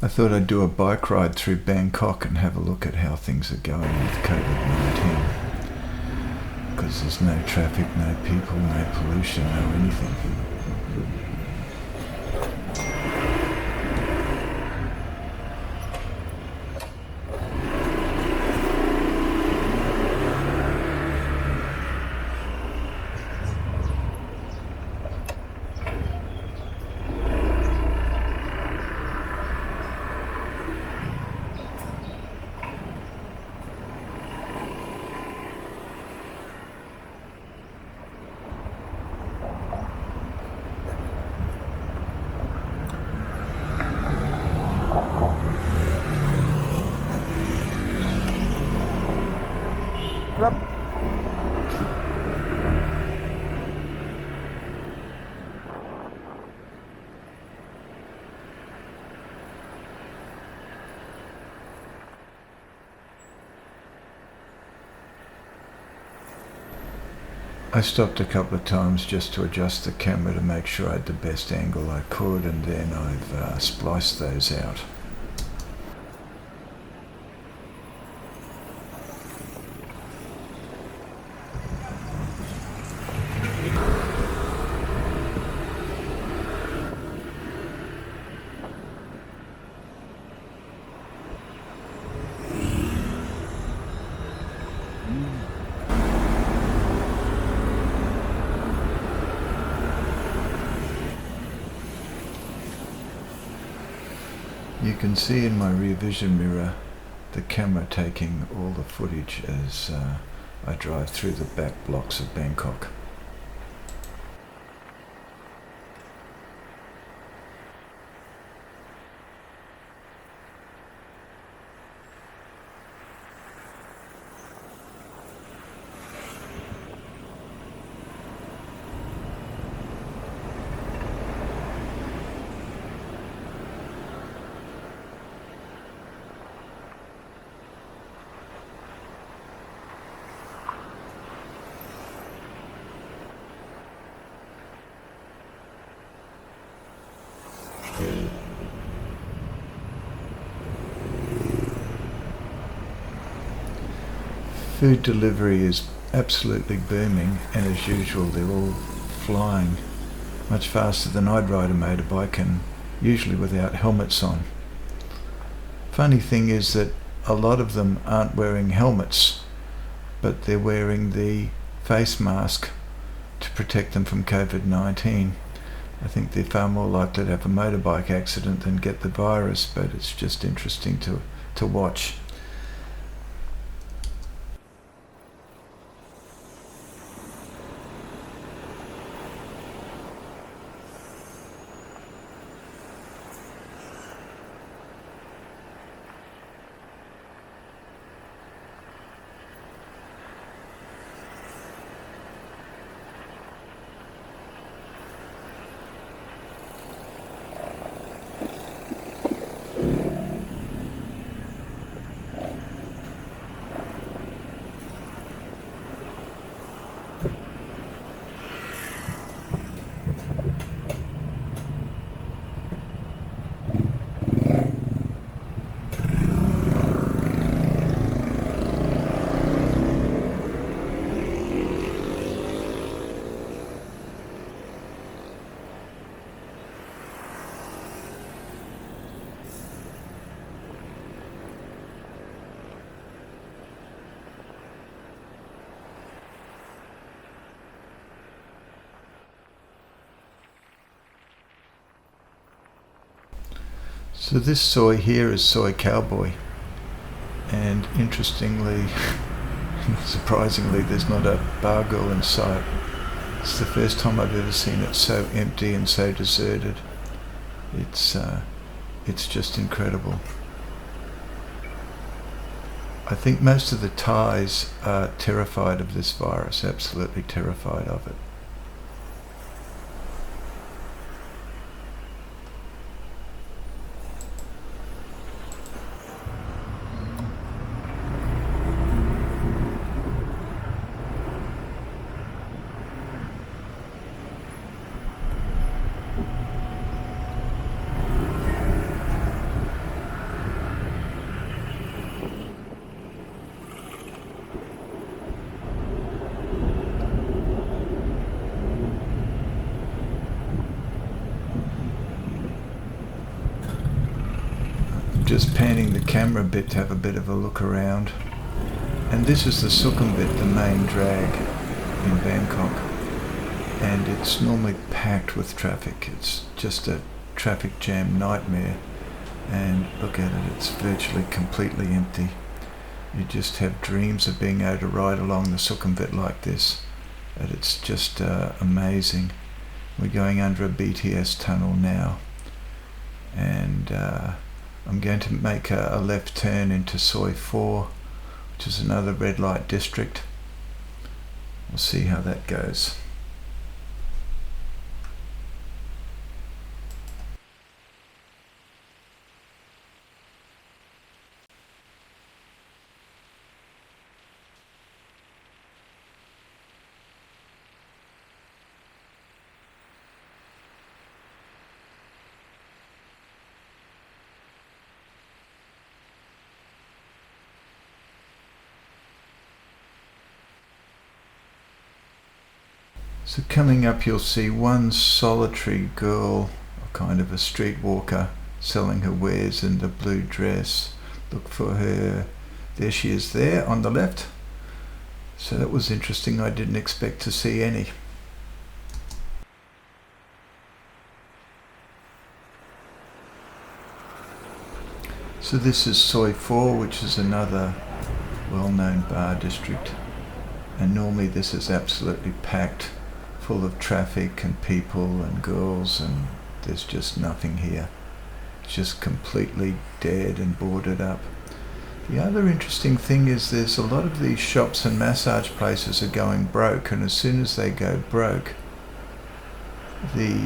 I thought I'd do a bike ride through Bangkok and have a look at how things are going with Covid-19. Because there's no traffic, no people, no pollution, no anything. I stopped a couple of times just to adjust the camera to make sure I had the best angle I could, and then I've spliced those out. You can see in my rear vision mirror the camera taking all the footage as I drive through the back blocks of Bangkok. Food delivery is absolutely booming, and as usual they're all flying much faster than I'd ride a motorbike, and usually without helmets on. Funny thing is that a lot of them aren't wearing helmets, but they're wearing the face mask to protect them from Covid-19. I think they're far more likely to have a motorbike accident than get the virus, but it's just interesting to watch. So this soy here is soy cowboy, and interestingly, surprisingly, there's not a bar girl in sight. It's the first time I've ever seen it so empty and so deserted. It's just incredible. I think most of the Thais are terrified of this virus, absolutely terrified of it. just panning the camera a bit to have a bit of a look around. And this is the Sukhumvit, the main drag in Bangkok. And it's normally packed with traffic. It's just a traffic jam nightmare. And look at it, it's virtually completely empty. You just have dreams of being able to ride along the Sukhumvit like this. And it's just amazing. We're going under a BTS tunnel now. And I'm going to make a left turn into Soi 4, which is another red light district. We'll see how that goes. So coming up you'll see one solitary girl, kind of a streetwalker, selling her wares in the blue dress. Look for her. There she is there on the left. So that was interesting. I didn't expect to see any. So this is Soi 4, which is another well-known bar district. And normally this is absolutely packed, full of traffic and people and girls, and there's just nothing here. It's just completely dead and boarded up. The other interesting thing is there's a lot of these shops and massage places are going broke, and as soon as they go broke, the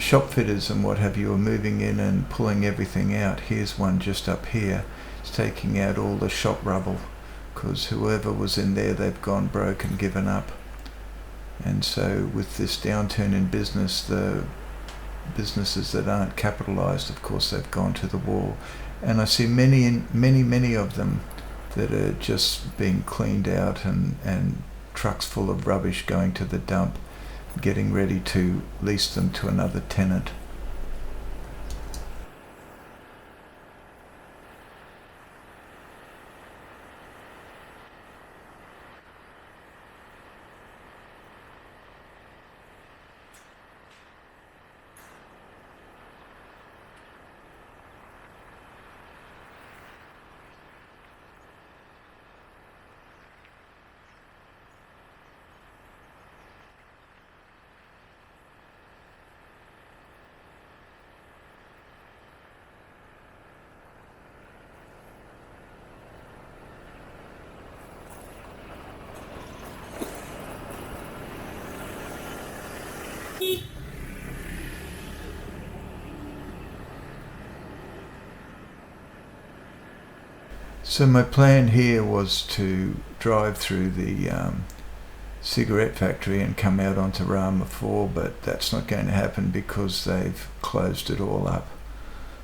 shop fitters and what have you are moving in and pulling everything out. Here's one just up here. It's taking out all the shop rubble because whoever was in there, they've gone broke and given up. And so with this downturn in business, the businesses that aren't capitalized, of course, they've gone to the wall. And I see many of them that are just being cleaned out, and trucks full of rubbish going to the dump, getting ready to lease them to another tenant. So my plan here was to drive through the cigarette factory and come out onto Rama 4, but that's not going to happen because they've closed it all up.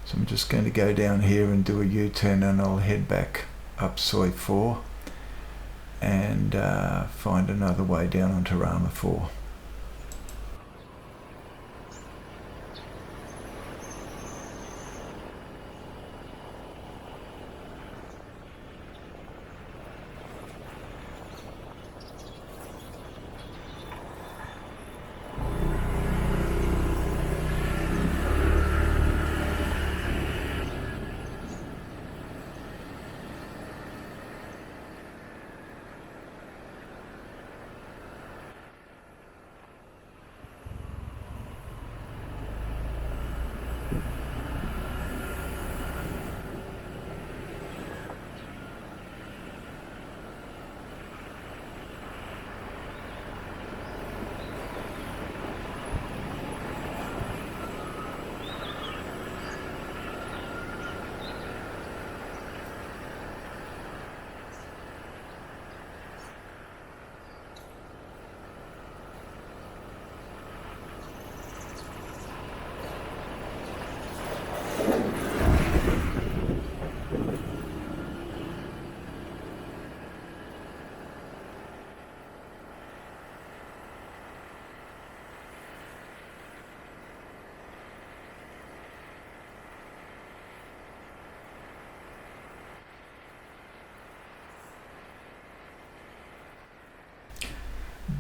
So I'm just going to go down here and do a U-turn, and I'll head back up Soi 4 and find another way down onto Rama 4.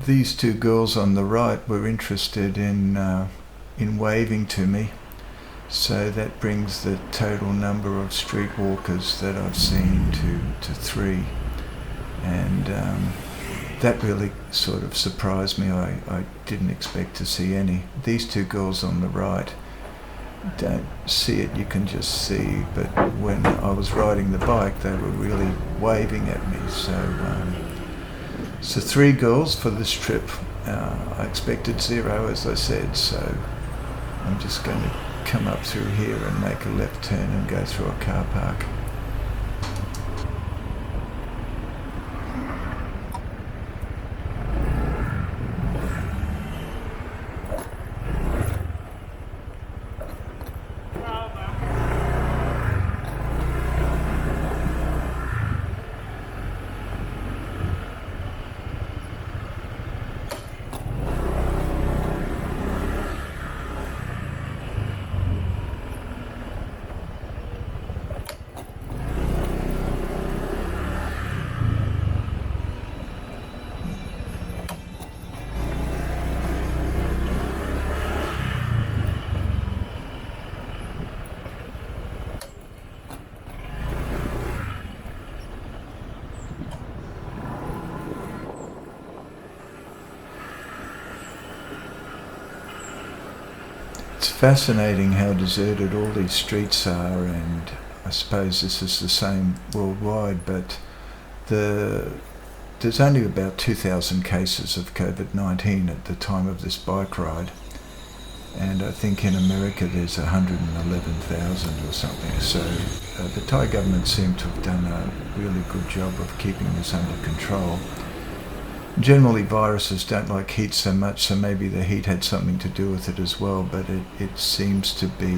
these two girls on the right were interested in waving to me. So that brings the total number of streetwalkers that I've seen to 3. And that really sort of surprised me. I didn't expect to see any. These two girls on the right, don't see it, you can just see, but when I was riding the bike they were really waving at me. So 3 girls for this trip. I expected 0, as I said, so I'm just going to come up through here and make a left turn and go through a car park. It's fascinating how deserted all these streets are, and I suppose this is the same worldwide, but there's only about 2,000 cases of Covid-19 at the time of this bike ride, and I think in America there's 111,000 or something. So the Thai government seemed to have done a really good job of keeping this under control. Generally viruses don't like heat so much, so maybe the heat had something to do with it as well, but it seems to be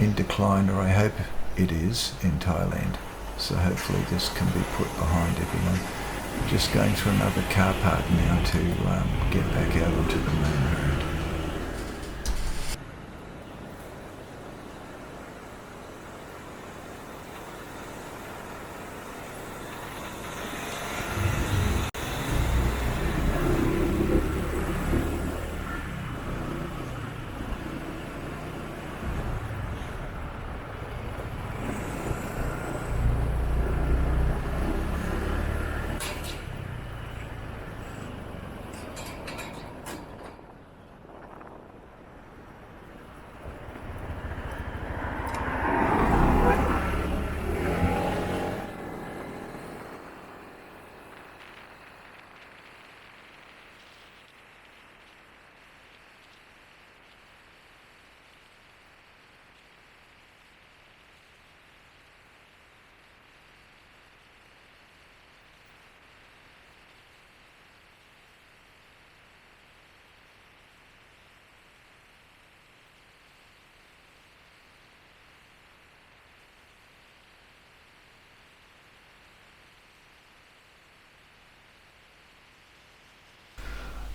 in decline, or I hope it is, in Thailand. So hopefully this can be put behind everyone. Just going through another car park now to get back out onto the main road.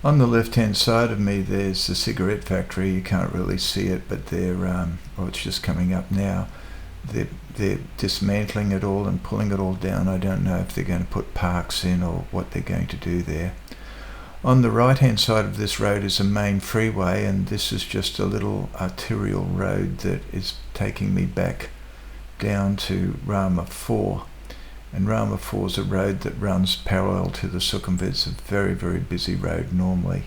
On the left-hand side of me there's the cigarette factory. You can't really see it, but it's just coming up now. They're dismantling it all and pulling it all down. I don't know if they're going to put parks in or what they're going to do there. On the right-hand side of this road is a main freeway, and this is just a little arterial road that is taking me back down to Rama 4. And Rama 4 is a road that runs parallel to the Sukhumvit. It's a very, very busy road normally.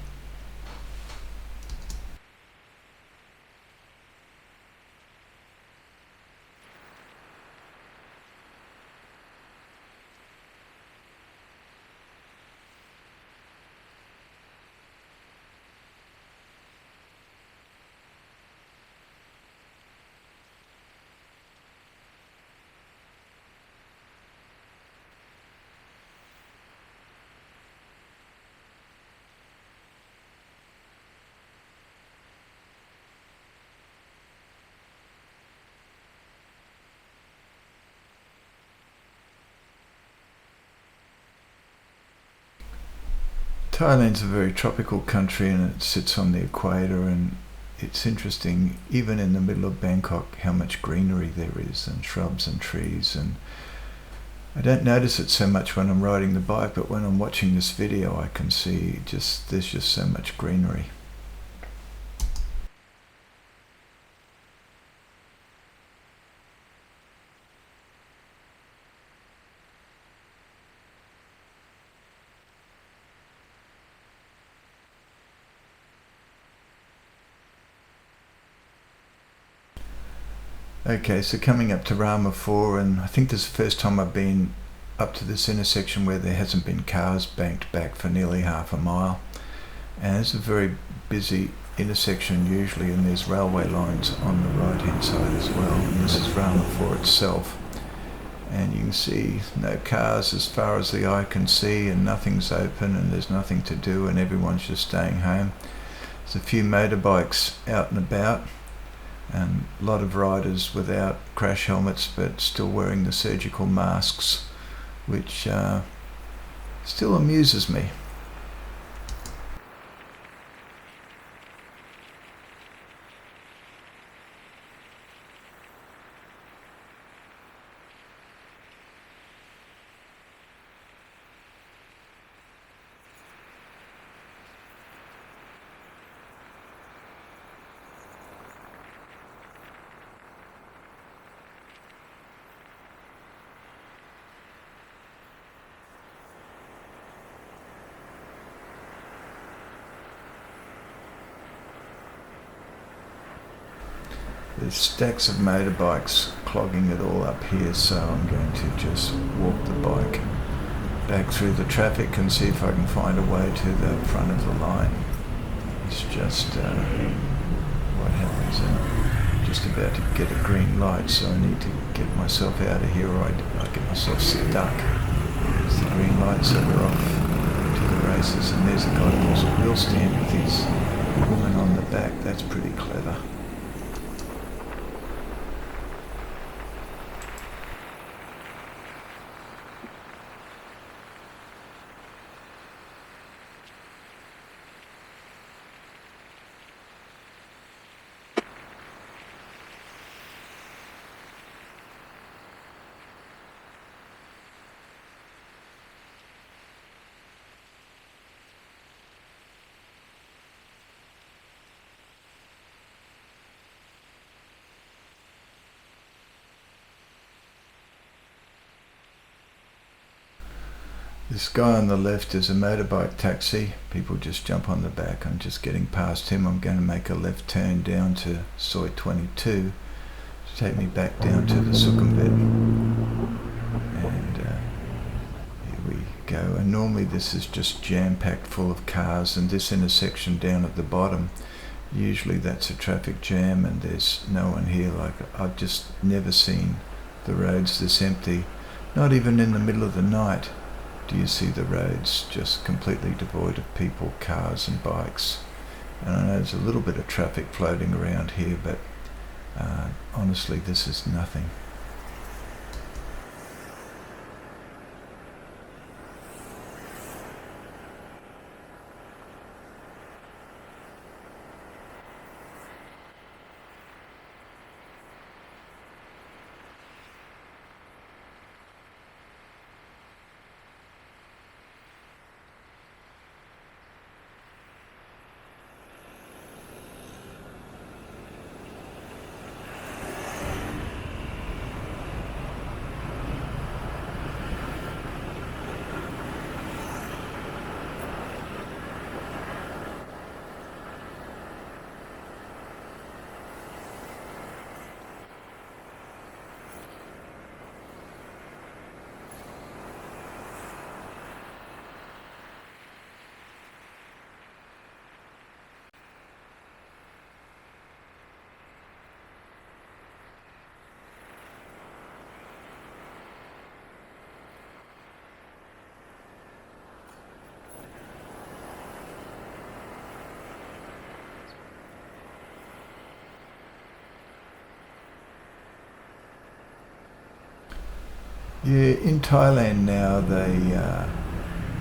Thailand's a very tropical country, and it sits on the equator, and it's interesting, even in the middle of Bangkok, how much greenery there is, and shrubs and trees, and I don't notice it so much when I'm riding the bike, but when I'm watching this video I can see there's just so much greenery. Okay, so coming up to Rama 4, and I think this is the first time I've been up to this intersection where there hasn't been cars banked back for nearly half a mile. And it's a very busy intersection usually, and there's railway lines on the right hand side as well. And this is Rama 4 itself. And you can see no cars as far as the eye can see, and nothing's open, and there's nothing to do, and everyone's just staying home. There's a few motorbikes out and about, and a lot of riders without crash helmets but still wearing the surgical masks, which still amuses me. There's stacks of motorbikes clogging it all up here, so I'm going to just walk the bike back through the traffic and see if I can find a way to the front of the line. It's just what happens. I'm just about to get a green light, so I need to get myself out of here, or I get myself stuck. There's the green light, so we're off to the races, and there's a guy who's a wheel stand with his woman on the back. That's pretty clever. This guy on the left is a motorbike taxi. People just jump on the back. I'm just getting past him. I'm going to make a left turn down to Soi 22 to take me back down to the Sukhumvit. And here we go. And normally this is just jam-packed full of cars, and this intersection down at the bottom, usually that's a traffic jam and there's no one here. Like, I've just never seen the roads this empty. Not even in the middle of the night do you see the roads just completely devoid of people, cars and bikes. And I know there's a little bit of traffic floating around here, but honestly this is nothing. Yeah, in Thailand now they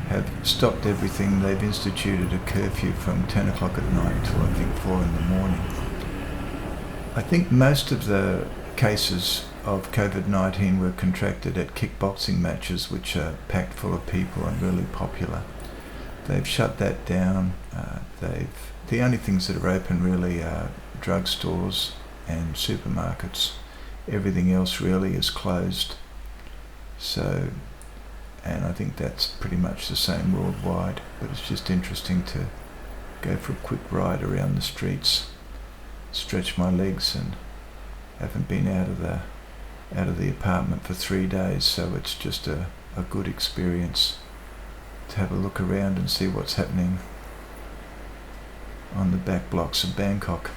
have stopped everything. They've instituted a curfew from 10 o'clock at night till I think 4 in the morning. I think most of the cases of COVID-19 were contracted at kickboxing matches, which are packed full of people and really popular. They've shut that down. The only things that are open really are drugstores and supermarkets. Everything else really is closed. So, and I think that's pretty much the same worldwide, but it's just interesting to go for a quick ride around the streets, stretch my legs, and haven't been out of the apartment for 3 days, so it's just a good experience to have a look around and see what's happening on the back blocks of Bangkok.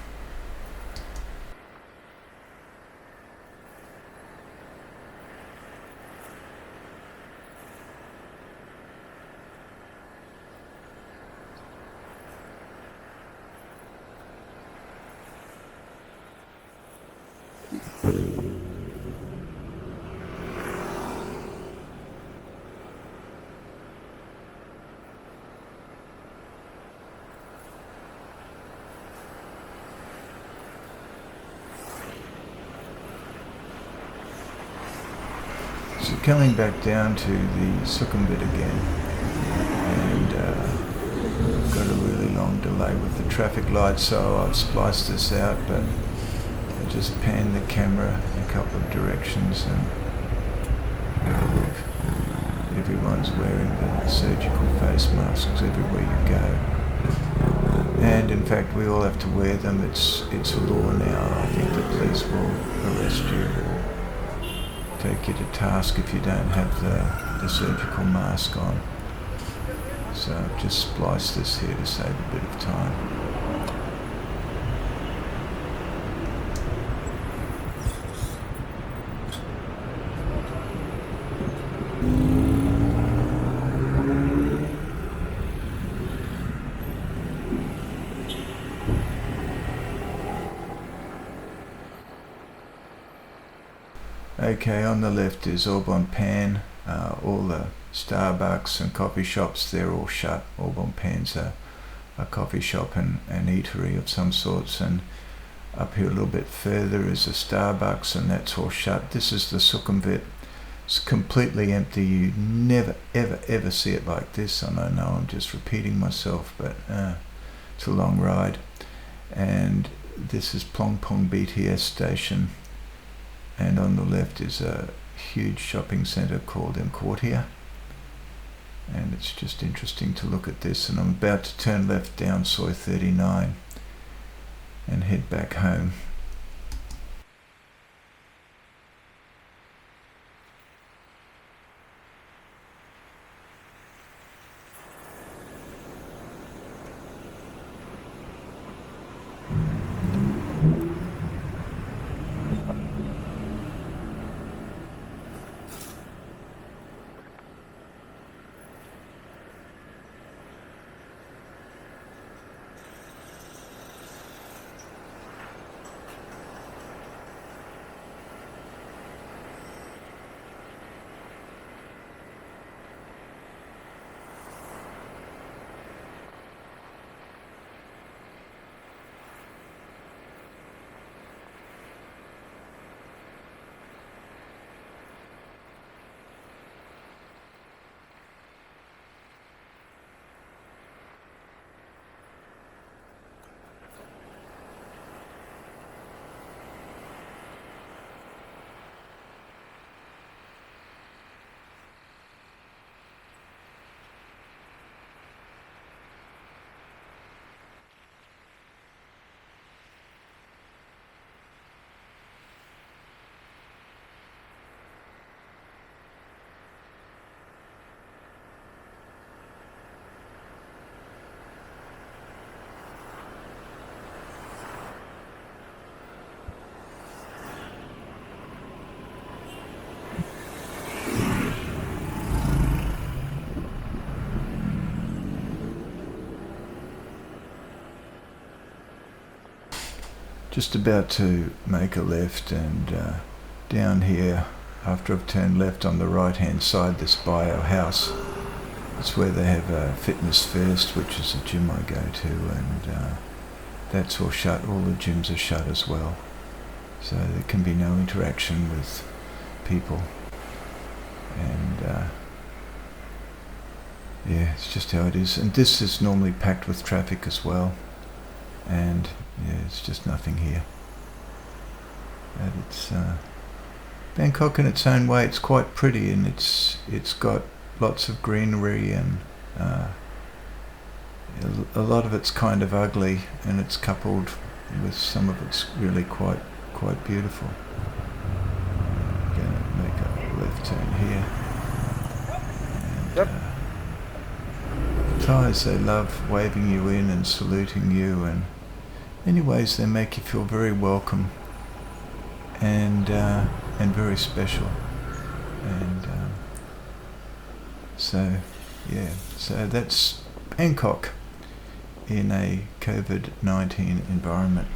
So coming back down to the Sukhumvit again, and I've got a really long delay with the traffic lights, so I've spliced this out, but I just pan the camera in a couple of directions and look, everyone's wearing the surgical face masks everywhere you go. And in fact, we all have to wear them. It's a law now. I think the police will arrest you or take you to task if you don't have the surgical mask on. So I've just spliced this here to save a bit of time. Okay, on the left is Orbon Pan. All the Starbucks and coffee shops, they're all shut. Orbon Pan's a coffee shop and an eatery of some sorts, and up here a little bit further is a Starbucks, and that's all shut. This is the Sukhumvit. It's completely empty. You never ever see it like this. I don't know, I'm just repeating myself, but it's a long ride. And this is Plongpong BTS station, and on the left is a huge shopping centre called Quartier, and it's just interesting to look at this. And I'm about to turn left down Soi 39 and head back home. Just about to make a left, and down here, after I've turned left on the right hand side, this bio house, it's where they have Fitness First, which is a gym I go to, and that's all shut. All the gyms are shut as well. so there can be no interaction with people, and yeah, it's just how it is. And this is normally packed with traffic as well, and yeah, it's just nothing here. But it's Bangkok in its own way. It's quite pretty, and it's got lots of greenery, and a lot of it's kind of ugly, and it's coupled with some of it's really quite beautiful. I'm going to make a left turn here. And, Yep. Thais, they love waving you in and saluting you, and in many ways they make you feel very welcome and very special. And so that's Bangkok in a COVID-19 environment.